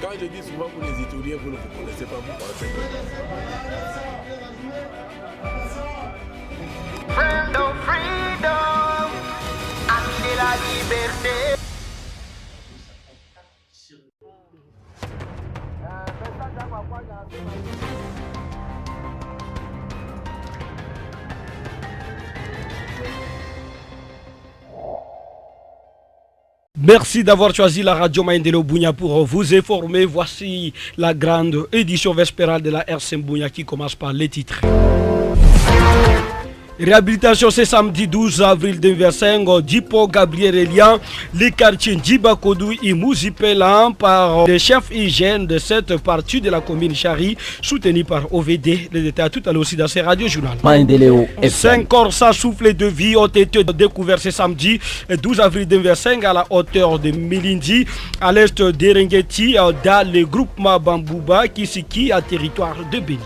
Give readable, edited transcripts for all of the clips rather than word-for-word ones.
Quand je dis souvent pour les Ituriens, vous ne vous connaissez pas, vous pensez que... Freedom, freedom, ami de la liberté. Merci d'avoir choisi la radio Maïndelo Bounia pour vous informer. Voici la grande édition vespérale de la RCM Bounia qui commence par les titres. Réhabilitation ce samedi 12 avril 2025, Dipo Gabriel Elian, les quartiers Djiba Kodou et Mouzipelan par les chefs hygiène de cette partie de la commune Chari, soutenus par OVD. Les détails tout à l'heure aussi dans ces radios journal. 5 corps sans souffle de vie ont été découverts ce samedi 12 avril 2025 à la hauteur de Milindi, à l'est d'Erengeti, dans le groupement Bambouba Kisiki à territoire de Béni.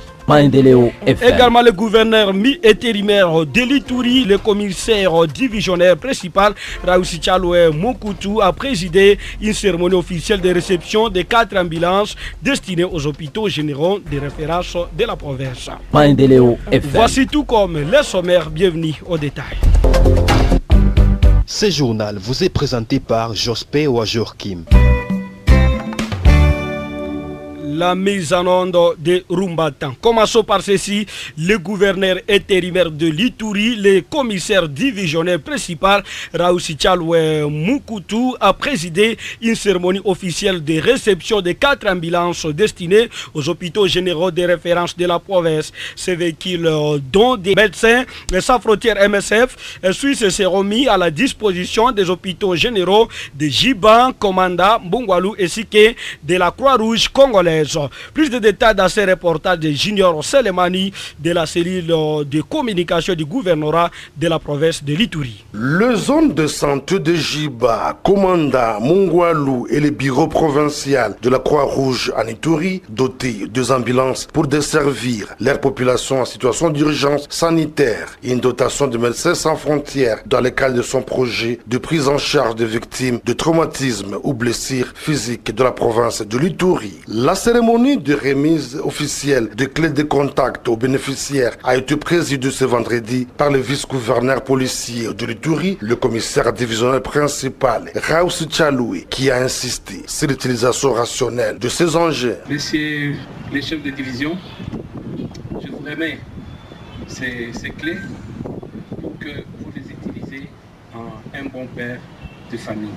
Également le gouverneur mi-intérimaire de l'Ituri, le commissaire divisionnaire principal Raoussi Tchaloué Moukoutou a présidé une cérémonie officielle de réception de 4 ambulances destinées aux hôpitaux généraux de référence de la province. Voici tout comme les sommaires, bienvenue au détail. Ce journal vous est présenté par Jospé Ouajorkim. La mise en onde de Rumbatan. Commençons par ceci. Le gouverneur intérimaire de l'Ituri, le commissaire divisionnaire principal Raoussi Tchaloué Moukoutou a présidé une cérémonie officielle de réception de 4 ambulances destinées aux hôpitaux généraux de référence de la province. Ces véhicules dont des médecins sans frontières MSF suisses seront mis à la disposition des hôpitaux généraux de Jiban, Komanda, Mbongwalou et Sike de la Croix-Rouge congolaise. Plus de détails dans ce reportage de Junior Selemani de la cellule de communication du gouvernorat de la province de l'Ituri. Le zone de santé de Jiba, Komanda, Mongwalou et le bureau provincial de la Croix-Rouge en Ituri, dotés de ambulances pour desservir leur population en situation d'urgence sanitaire et une dotation de médecins sans frontières dans le cadre de son projet de prise en charge des victimes de traumatismes ou blessures physiques de la province de l'Ituri. La cérémonie de remise officielle de clés de contact aux bénéficiaires a été présidée ce vendredi par le vice-gouverneur policier de l'Ituri, le commissaire divisionnaire principal Raoussi Tchaloué, qui a insisté sur l'utilisation rationnelle de ces engins. Messieurs les chefs de division, je vous remets ces clés pour que vous les utilisez en un bon père de famille,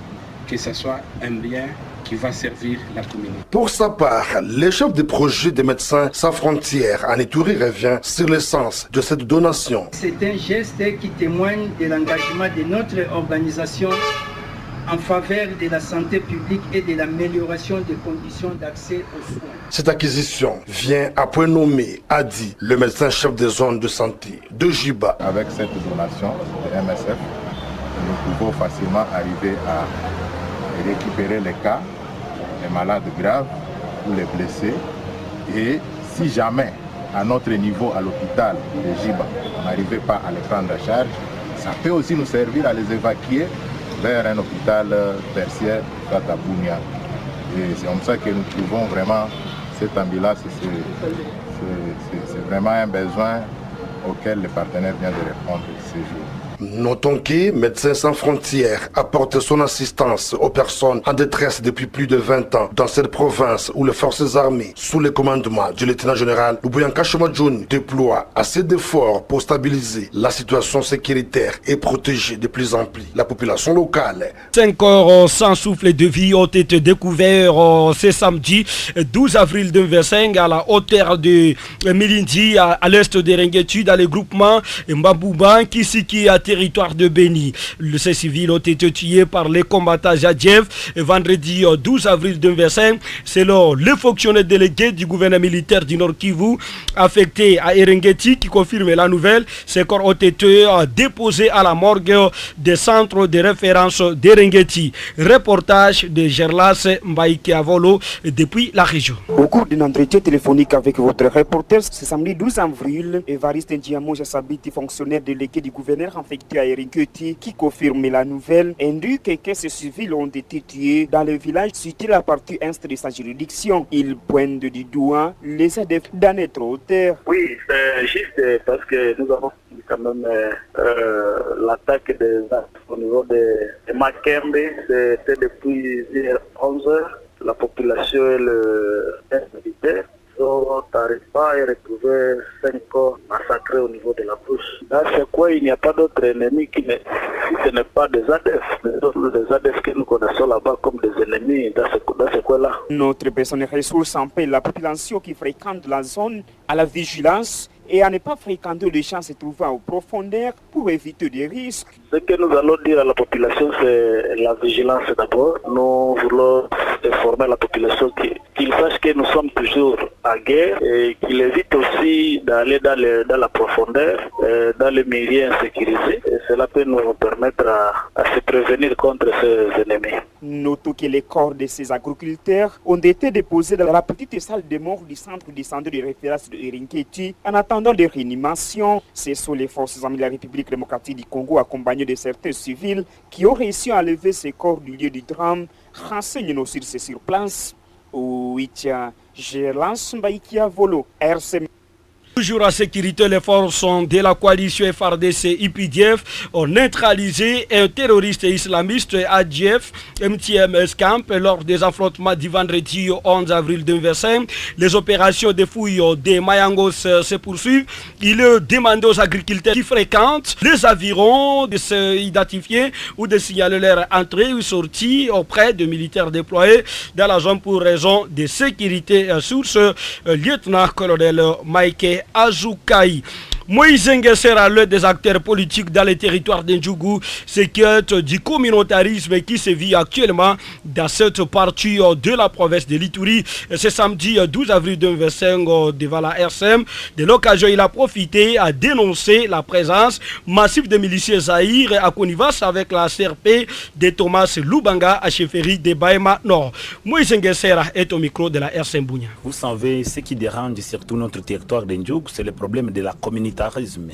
que ce soit un bien qui va servir la communauté. Pour sa part, le chef de projet des médecins sans frontières en Ituri revient sur le sens de cette donation. C'est un geste qui témoigne de l'engagement de notre organisation en faveur de la santé publique et de l'amélioration des conditions d'accès aux soins. Cette acquisition vient à point nommé, a dit le médecin chef de zone de santé de Jiba. Avec cette donation de MSF, nous pouvons facilement arriver à récupérer les cas, les malades graves ou les blessés. Et si jamais, à notre niveau, à l'hôpital de Jiba, on n'arrivait pas à les prendre en charge, ça peut aussi nous servir à les évacuer vers un hôpital tertiaire, soit à Bounia. Et c'est comme ça que nous trouvons vraiment cette ambulance, c'est vraiment un besoin auquel le partenaire vient de répondre ces jours. Notons que Médecins sans frontières apporte son assistance aux personnes en détresse depuis plus de 20 ans dans cette province où les forces armées, sous le commandement du lieutenant-général Lubuyanka Shomadjoun, déploient assez d'efforts pour stabiliser la situation sécuritaire et protéger de plus en plus la population locale. 5 corps sans souffle de vie ont été découverts ce samedi 12 avril 2025 à la hauteur de Milindi, à l'est de Rengeti, dans le groupement Mbabouba Kisiki à territoire de Béni. Ces civils ont été tués par les combattants Jadjev vendredi 12 avril 2025. Selon le fonctionnaire délégué du gouvernement militaire du Nord Kivu affecté à Erengeti qui confirme la nouvelle, ces corps ont été déposés à la morgue des centres de référence d'Erengeti. Reportage de Gerlas Mbaïke Avolo depuis la région. Au cours d'un entretien téléphonique avec votre reporter ce samedi 12 avril, Evariste Ndiamo Jassabiti, fonctionnaire délégué du gouverneur affecté sécurité à Eringueti qui confirme la nouvelle indique que ces civils ont été tués dans le village situé la partie est de sa juridiction. Il pointe du doigt les ADF d'en être auteurs. Oui, c'est juste parce que nous avons quand même l'attaque des ADF au niveau de Makembe. C'était depuis 11h. La population et le militaire sont arrivés à retrouver 5 corps massacrés au niveau de la bouche. Dans ce coin, il n'y a pas d'autre ennemi si ce n'est pas des ADF. Les ADF que nous connaissons là-bas comme des ennemis dans ce coin-là. Notre personne ressource appelle la population qui fréquente la zone à la vigilance et à ne pas fréquenter les champs se trouvant en profondeur pour éviter des risques. Ce que nous allons dire à la population, c'est la vigilance d'abord. Nous voulons informer la population qu'ils sachent que nous sommes toujours à guerre et qu'ils évitent aussi d'aller dans la profondeur, dans les milieux insécurisés. Et cela peut nous permettre à se prévenir contre ces ennemis. Notons que les corps de ces agriculteurs ont été déposés dans la petite salle de mort du centre de santé de référence de Eringueti en attendant des réanimations. Ce sont les forces armées de la République démocratique du Congo accompagnées de certains civils qui ont réussi à enlever ces corps du lieu du drame. Renseignez-nous sur ces sur place. Ouitia, Gérance Mbaïkia Volo, RCM. Toujours en sécurité, les forces de la coalition FARDC IPDF ont neutralisé un terroriste islamiste ADF MTMS Camp lors des affrontements du vendredi 11 avril 2025. Les opérations de fouille des Mayangos se poursuivent. Il est demandé aux agriculteurs qui fréquentent les environs de se identifier ou de signaler leur entrée ou sortie auprès de militaires déployés dans la zone pour raison de sécurité. Source lieutenant-colonel Maïke Azoukaï. Moïse Nguessera, l'un des acteurs politiques dans les territoires d'Ndjougou, s'inquiète du communautarisme qui se vit actuellement dans cette partie de la province de l'Ituri. Ce samedi 12 avril 2025 devant la RCM. De l'occasion, il a profité à dénoncer la présence massive de miliciens Zahir à connivence avec la CRP de Thomas Lubanga à chefferie de Baïma Nord. Moïse Nguessera est au micro de la RCM Bounia. Vous savez, ce qui dérange surtout notre territoire d'Ndjougou, c'est le problème de la communauté.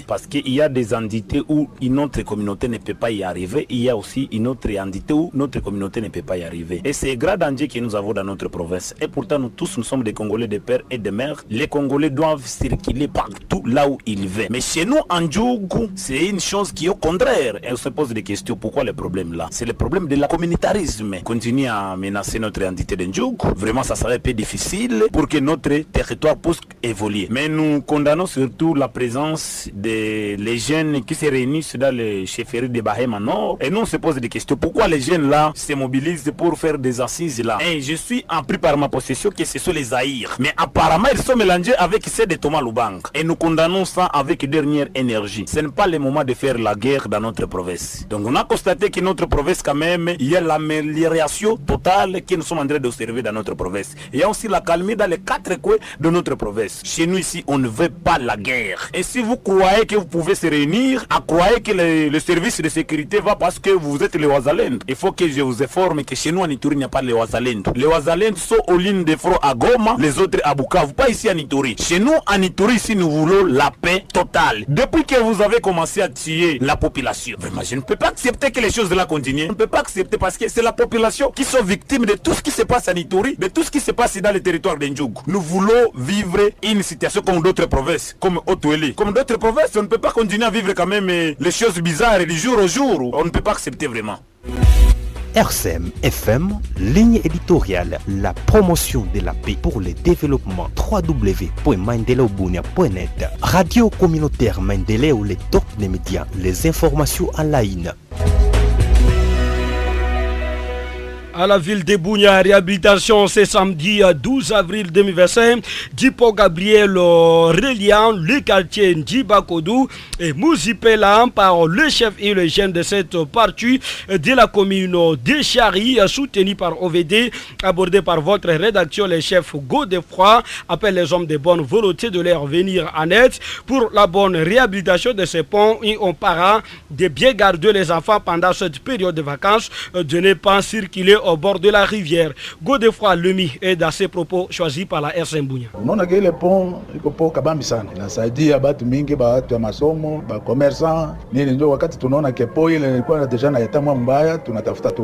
Parce qu'il y a des entités où une autre communauté ne peut pas y arriver. Il y a aussi une autre entité où notre communauté ne peut pas y arriver. Et c'est un grand danger que nous avons dans notre province. Et pourtant, nous tous, nous sommes des Congolais de père et de mère. Les Congolais doivent circuler partout là où ils veulent. Mais chez nous, en Ndjougou, c'est une chose qui est au contraire. Et on se pose des questions. Pourquoi le problème là? C'est le problème de la communautarisme. Continuer à menacer notre entité de Ndjougou, vraiment, ça serait un peu difficile pour que notre territoire puisse évoluer. Mais nous condamnons surtout la présence des les jeunes qui se réunissent dans les chefferies de Bahema Nord. Et nous on se pose des questions. Pourquoi les jeunes là se mobilisent pour faire des assises là? Et je suis appris par ma possession que ce sont les Zahir. Mais apparemment ils sont mélangés avec ceux de Thomas Lubanga. Et nous condamnons ça avec dernière énergie. Ce n'est pas le moment de faire la guerre dans notre province. Donc on a constaté que notre province quand même, il y a l'amélioration totale que nous sommes en train d'observer dans notre province. Il y a aussi la calmie dans les 4 coins de notre province. Chez nous ici, on ne veut pas la guerre. Et si vous croyez que vous pouvez se réunir, à croire que le service de sécurité va parce que vous êtes les Ouazalend. Il faut que je vous informe que chez nous en Ituri, il n'y a pas les Ouazalend. Les Ouazalend sont aux lignes de front à Goma, les autres à Bukavu, pas ici en Ituri. Chez nous en Ituri, ici, nous voulons la paix totale. Depuis que vous avez commencé à tuer la population, vraiment, je ne peux pas accepter que les choses là continuent. Je ne peux pas accepter parce que c'est la population qui sont victimes de tout ce qui se passe en Ituri, de tout ce qui se passe dans le territoire d'Ndjougou. Nous voulons vivre une situation comme d'autres provinces, comme Otueli. Comme d'autres provinces, on ne peut pas continuer à vivre quand même les choses bizarres du jour au jour. On ne peut pas accepter vraiment. RCM FM, ligne éditoriale, la promotion de la paix pour le développement. www.mandelaobunia.net. Radio communautaire Mendeleo, les top des médias, les informations en ligne. À la ville de Bounia, réhabilitation ce samedi 12 avril 2025. Dipo Gabriel reliant le quartier Ndjibakodou et Mouzipela par le chef et le jeune de cette partie de la commune de Chari, soutenu par OVD, abordé par votre rédaction. Les chefs Godefroy appellent les hommes de bonne volonté de leur venir en aide pour la bonne réhabilitation de ces ponts et on parent de bien garder les enfants pendant cette période de vacances, de ne pas circuler au bord de la rivière. Godefroy Lemi est dans ses propos choisis par la RCM Bunya. Unaona ile pont iko po kabambi sana, inasaidia batu mingi, batu ya masomo, ba commerçant nini. Ndio wakati tunaona ke po ile ilikuwa deja na etat mbaya, tunatafuta tu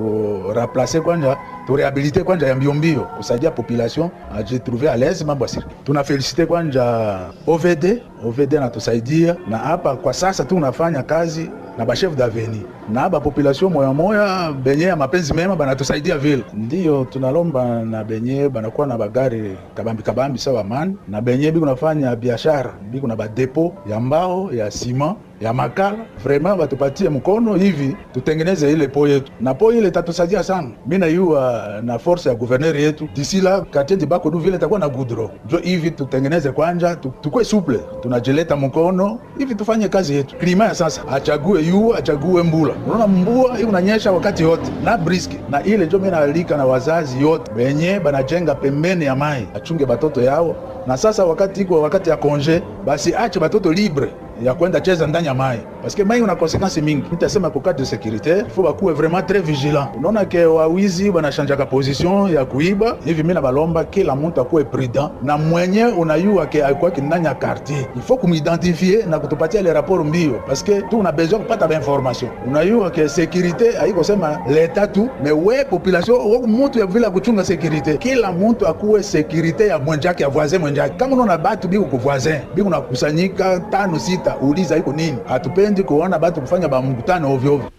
remplacer kwanja, tu rehabiliter kwanja ya mbio kusaidia population aje trouver à l'aise mambo asiri. Tuna féliciter kwanja OVD natusaidia, na hapa kwa sasa tunafanya kazi na ba chef d'avenue na ba population moya benye ya mapenzi mema banatusaidia vile. Ndio tunalomba na benye banakuwa na bagari kabambi sawa man, na benye biko nafanya biashara biko na ba depot ya mbao ya ciment ya makala, vraiment batupatie mkono hivi tutengeneze ile po yetu, na po ile tatusaidia sana. Mimi naiua na force ya gouverneur yetu d'ici là quartier de Bakodu vile itakuwa na goudron jo hivi tutengeneze kwanja, tukue souple, tunajileta mkono hivi tufanye kazi yetu. Klima ya sasa achague achague mbula, unaona mbua hii unanyesha wakati yote na briski, na ile jo mimi naalika na wazazi yote benye banajenga pembeni ya mai achunge batoto yao, na sasa wakati ya congé basi ache batoto libre ya kwenda cheza ndani ya mai, parce que mai una conséquences mingi. Nitasema kwa cadre de sécurité il faut bakuwe vraiment très vigilant. Unaona ke wawizi banashanja ka position ya kuiba hivi, mimi na balomba kila mtu akuwe prudent, na mwenye unayua ke alikuwa ndani ya quartier il faut kumidentifier na kutupatia les rapports mbio, parce que tu una besoin kupata ba information. Unayua ke sécurité haiko sema l'état tu, mais we population mtu ya vile kuchunga sécurité, kila mtu akuwe sécurité ya mwenjake ya voisin mwenjake. Kama unaona batu biko ku voisin biko nakusanyika 5-6 uliza iko nini, hatupendi kuona batu kufanya ba mkutano ovyo ovyo.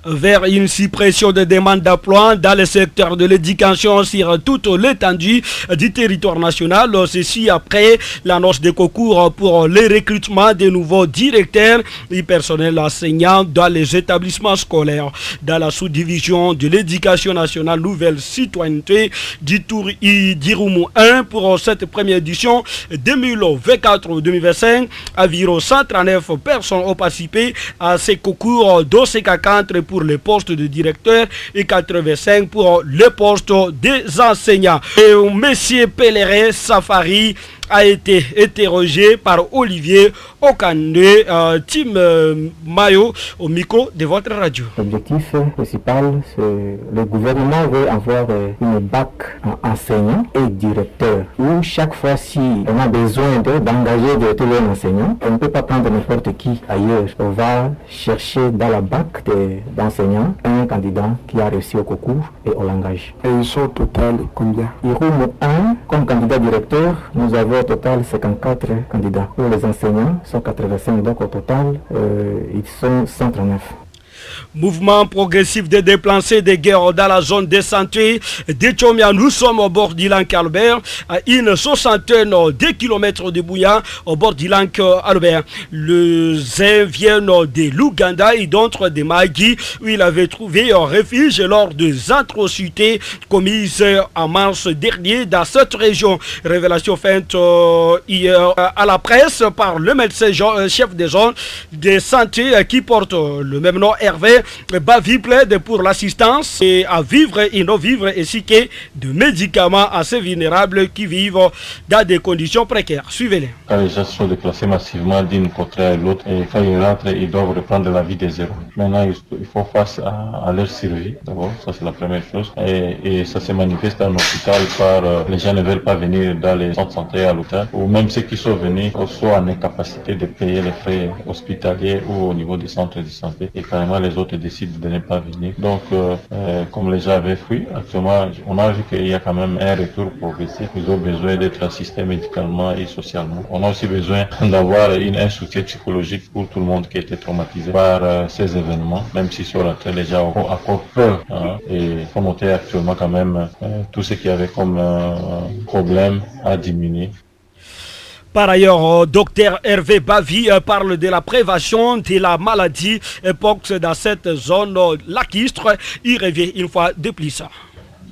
Vers une suppression des demandes d'emploi dans le secteur de l'éducation sur toute l'étendue du territoire national. Ceci après l'annonce des concours pour le recrutement des nouveaux directeurs et personnels enseignants dans les établissements scolaires. Dans la sous-division de l'éducation nationale, nouvelle citoyenneté du Tour d'Irumu 1 pour cette première édition 2024-2025, environ 139 personnes ont participé à ces concours, dont 54 pour les postes de directeur et 85 pour les postes des enseignants. Et Monsieur Pèlerin Safari a été interrogé par Olivier Okande, Tim Mayo, au micro de votre radio. L'objectif principal, c'est le gouvernement veut avoir une bac en enseignant et directeur, où chaque fois si on a besoin d'engager de tous les enseignants, on ne peut pas prendre n'importe qui ailleurs. On va chercher dans la bac d'enseignants un candidat qui a réussi au concours et on l'engage. Et ils sont au total combien? Irumu 1, comme candidat directeur, nous avons au total 54 candidats. Pour les enseignants, ils sont 85, donc au total, ils sont 139. Mouvement progressif de déplacer des guerres dans la zone de santé de Tchomia. Nous sommes au bord du lac Albert, à une soixantaine de kilomètres de Bouya, au bord du lac Albert. Les uns viennent de l'Ouganda et d'autres de Magui, où il avait trouvé un refuge lors des atrocités commises en mars dernier dans cette région. Révélation faite hier à la presse par le médecin chef des zones de santé qui porte le même nom, Hervé Bavi, plaide pour l'assistance et à vivre et non vivre, ainsi que de médicaments assez vulnérables qui vivent dans des conditions précaires. Suivez-les. Quand les gens sont déplacés massivement d'une côté à l'autre, et quand ils rentrent, ils doivent reprendre la vie des héros. Maintenant, il faut face à leur survie. D'abord, ça c'est la première chose. Et ça se manifeste en hôpital par les gens ne veulent pas venir dans les centres santé à l'hôpital, ou même ceux qui sont venus soient en incapacité de payer les frais hospitaliers ou au niveau des centres de santé. Et carrément, les autres décident de ne pas venir. Donc, comme les gens avaient fui, actuellement, on a vu qu'il y a quand même un retour progressif. Ils ont besoin d'être assistés médicalement et socialement. On a aussi besoin d'avoir un soutien psychologique pour tout le monde qui a été traumatisé par ces événements, même si sur la terre, les gens ont encore peur. Et il faut noter actuellement quand même tout ce qu'il y avait comme problème à diminuer. Par ailleurs, Dr Hervé Bavi parle de la prévention de la maladie Mpox dans cette zone lacustre. Il revient une fois de plus.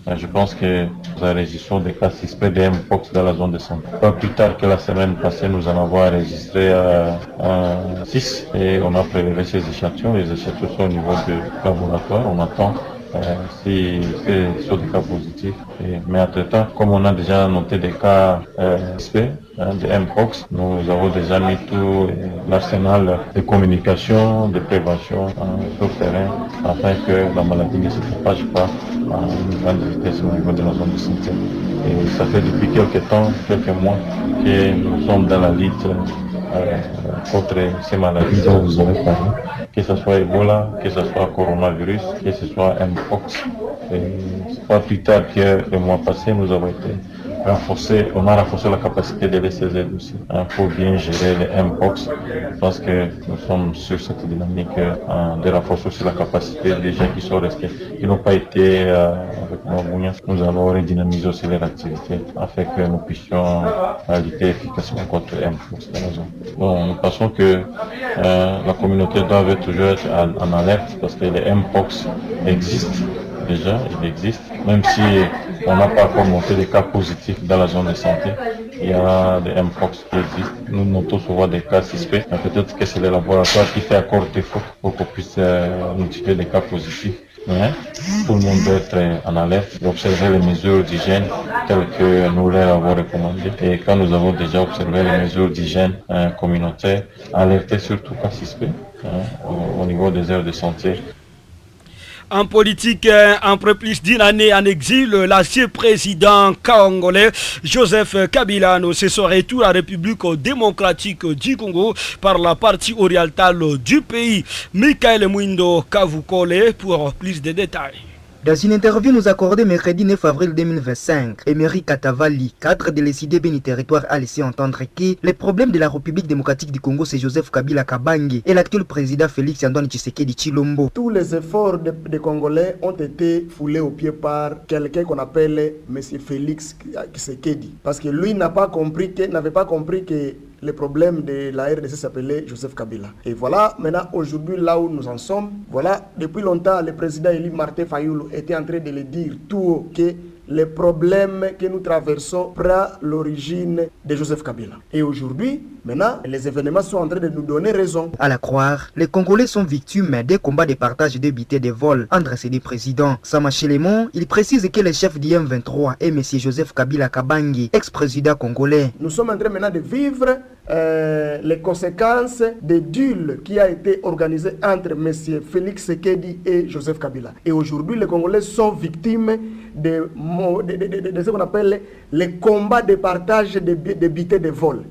Je pense que nous enregistrons des cas suspects de Mpox dans la zone de santé. Pas plus tard que la semaine passée, nous en avons enregistré 6 et on a prélevé ces échantillons. Les échantillons sont au niveau du laboratoire. On attend si ce sont des cas positifs. Mais entre-temps, comme on a déjà noté des cas suspects de Mpox, nous avons déjà mis tout l'arsenal de communication, de prévention sur le terrain afin que la maladie ne se propage pas une grande vitesse au niveau de la zone de santé. Et ça fait depuis quelques temps, quelques mois, que nous sommes dans la lutte contre ces maladies dont vous avez parlé, que ce soit Ebola, que ce soit coronavirus, que ce soit Mpox. Et pas plus tard que le mois passé, nous avons été on a renforcé la capacité de l'ECZ aussi pour bien gérer les Mpox. Je pense que nous sommes sur cette dynamique de renforcer aussi la capacité des gens qui sont restés, qui n'ont pas été avec nous. Nous allons redynamiser aussi leur activité afin que nous puissions lutter efficacement contre les Mpox dans la zone. Donc nous pensons que la communauté doit toujours être en alerte parce que les Mpox existent. Déjà, il existe, même si on n'a pas encore monté des cas positifs dans la zone de santé, il y a des Mpox qui existent. Nous notons souvent des cas suspects, mais peut-être que c'est le laboratoire qui fait encore défaut pour qu'on puisse notifier des cas positifs. Mais tout le monde doit être en alerte et observer les mesures d'hygiène telles que nous les avons recommandées. Et quand nous avons déjà observé les mesures d'hygiène communautaires, alerter sur tout cas suspect au niveau des aires de santé. En politique, après plus d'une année en exil, l'ancien président congolais Joseph Kabila c'est son retour à la République démocratique du Congo par la partie orientale du pays. Michael Mwindo Kavukole pour plus de détails. Dans une interview nous accordée mercredi 9 avril 2025, Emery Katavali, cadre de l'ECD Béni Territoire, a laissé entendre que les problèmes de la République démocratique du Congo, c'est Joseph Kabila Kabange et l'actuel président Félix Antoine Tshisekedi Tshilombo. Tous les efforts des Congolais ont été foulés aux pieds par quelqu'un qu'on appelle M. Félix Tshisekedi. Parce que lui n'avait pas compris que le problème de la RDC s'appelait Joseph Kabila. Et voilà, maintenant, aujourd'hui, là où nous en sommes, voilà, depuis longtemps, le président Élie Martin Fayoulou était en train de le dire tout haut que les problèmes que nous traversons prennent l'origine de Joseph Kabila. Et aujourd'hui, maintenant, les événements sont en train de nous donner raison. À la croire, les Congolais sont victimes des combats de partage de bités de vol entre ces deux présidents. Sama Chelemon, il précise que le chef du M23 est M. Joseph Kabila Kabange, ex-président congolais. Nous sommes en train maintenant de vivre les conséquences des duels qui a été organisé entre M. Félix Tshisekedi et Joseph Kabila. Et aujourd'hui, les Congolais sont victimes de ce qu'on appelle les combats de partage de bités de vol.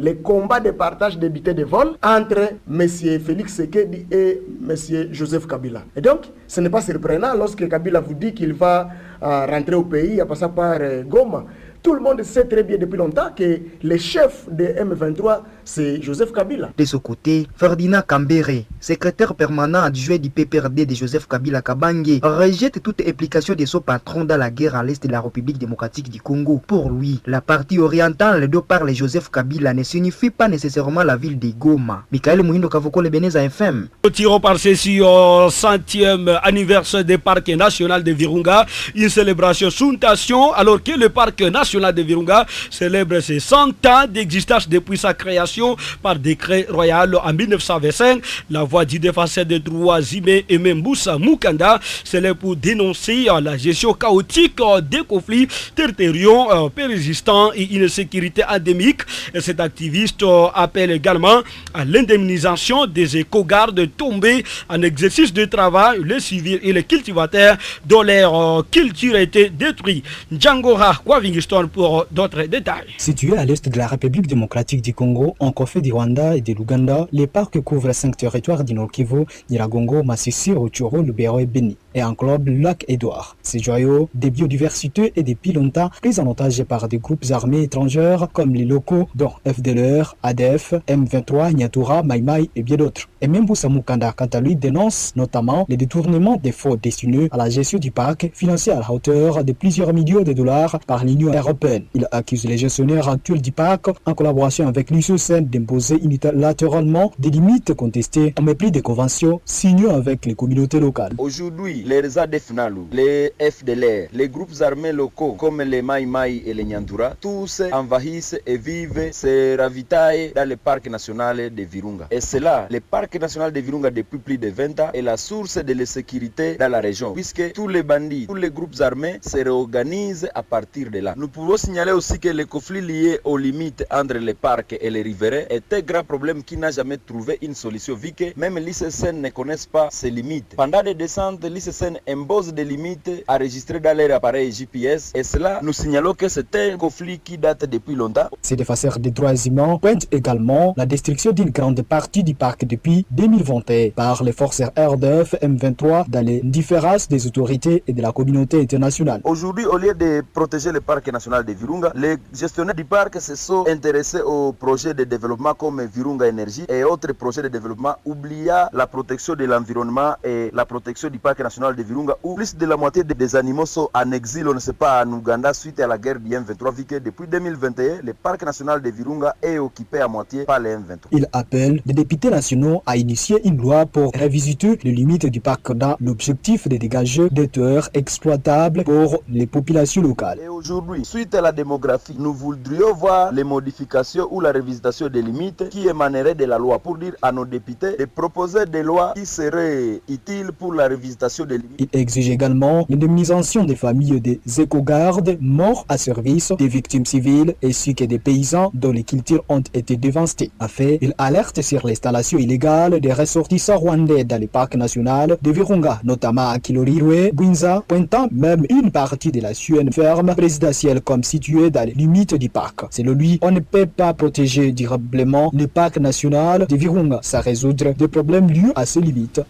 Les combats de partage de bités de vol entre M. Félix Tshisekedi et M. Joseph Kabila. Et donc, ce n'est pas surprenant lorsque Kabila vous dit qu'il va rentrer au pays en passant par Goma. Tout le monde sait très bien depuis longtemps que le chef de M23, c'est Joseph Kabila. De ce côté, Ferdinand Kambere, secrétaire permanent adjoint du PPRD de Joseph Kabila Kabange, rejette toute implication de son patron dans la guerre à l'est de la République démocratique du Congo. Pour lui, la partie orientale dont parle Joseph Kabila ne signifie pas nécessairement la ville de Goma. Michael Mwindo Kavoko, le Beneza FM. Tirons par ceci au 100e anniversaire du parc national de Virunga, une célébration sous tension alors que le parc national de Virunga célèbre ses 100 ans d'existence depuis sa création par décret royal en 1925. La voix du défenseur des droits Zimé et Mboussa Mukanda célèbre pour dénoncer la gestion chaotique des conflits territoriaux persistants et une sécurité endémique. Et cet activiste appelle également à l'indemnisation des éco-gardes tombés en exercice de travail, les civils et les cultivateurs dont leur culture a été détruite. Djangora Kwavingiston pour d'autres détails. Situé à l'est de la République démocratique du Congo, en conflit du Rwanda et de l'Ouganda, les parcs couvrent 5 territoires du Nord-Kivu, Nyiragongo, Masisi, Rutshuru, Lubero et Beni, et englobent le lac Édouard. Ces joyaux de biodiversité et depuis longtemps pris en otage par des groupes armés étrangers comme les locaux dont FDLR, ADF, M23, Nyatura, Maïmaï et bien d'autres. Et même Mboussa Mukanda, quant à lui, dénonce notamment les détournements des fonds destinés à la gestion du parc, financés à la hauteur de plusieurs millions de dollars par l'Union européenne. Il accuse les gestionnaires actuels du parc, en collaboration avec l'USOCN, d'imposer unilatéralement des limites contestées en mépris des conventions signées avec les communautés locales. Aujourd'hui, les ADF Nalu, les FDLR, les groupes armés locaux comme les Maïmaï et les Nyantura, tous envahissent et vivent, se ravitaillent dans le parc national de Virunga. Et c'est là, le parc national de Virunga depuis plus de 20 ans est la source de l'insécurité dans la région, puisque tous les bandits, tous les groupes armés se réorganisent à partir de là. Nous pouvons signaler aussi que les conflits liés aux limites entre les parcs et les riverains est un grand problème qui n'a jamais trouvé une solution, vu que même l'ICCN ne connaissent pas ses limites. Pendant des descentes, l'ICCN impose des limites enregistrées dans leur appareil GPS, et cela, nous signalons que c'est un conflit qui date depuis longtemps. Ces défenseurs des droits humains pointent également la destruction d'une grande partie du parc depuis 2021 par les forces RDF M23 dans les différences des autorités et de la communauté internationale. Aujourd'hui, au lieu de protéger le parc national de Virunga, les gestionnaires du parc se sont intéressés aux projets de développement comme Virunga Énergie et autres projets de développement, oubliant la protection de l'environnement et la protection du parc national de Virunga, où plus de la moitié des animaux sont en exil, on ne sait pas, en Ouganda suite à la guerre du M23, vu que depuis 2021, le parc national de Virunga est occupé à moitié par le M23. Il appelle les députés nationaux à initier une loi pour revisiter les limites du parc dans l'objectif de dégager des terres exploitables pour les populations locales. Et aujourd'hui, suite à la démographie, nous voudrions voir les modifications ou la révisitation des limites qui émaneraient de la loi pour dire à nos députés de proposer des lois qui seraient utiles pour la révisitation des limites. Il exige également l'indemnisation des familles des éco-gardes morts à service, des victimes civiles ainsi que des paysans dont les cultures ont été dévastées. En fait, il alerte sur l'installation illégale des ressortissants rwandais dans les parcs nationaux de Virunga, notamment à Kilorirwe, Bwinza, pointant même une partie de la Suenne ferme présidentielle comme située dans les limites du parc. Selon lui, on ne peut pas protéger durablement le parc national de Virunga sans résoudre des problèmes liés à ces limites.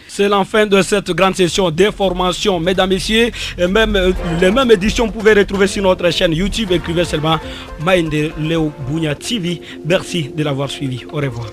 C'est la fin de cette grande session d'information, mesdames, messieurs. Et même les mêmes éditions, vous pouvez retrouver sur notre chaîne YouTube. Écrivez seulement Maïnde Léo Bounia TV. Merci de l'avoir suivi. Au revoir.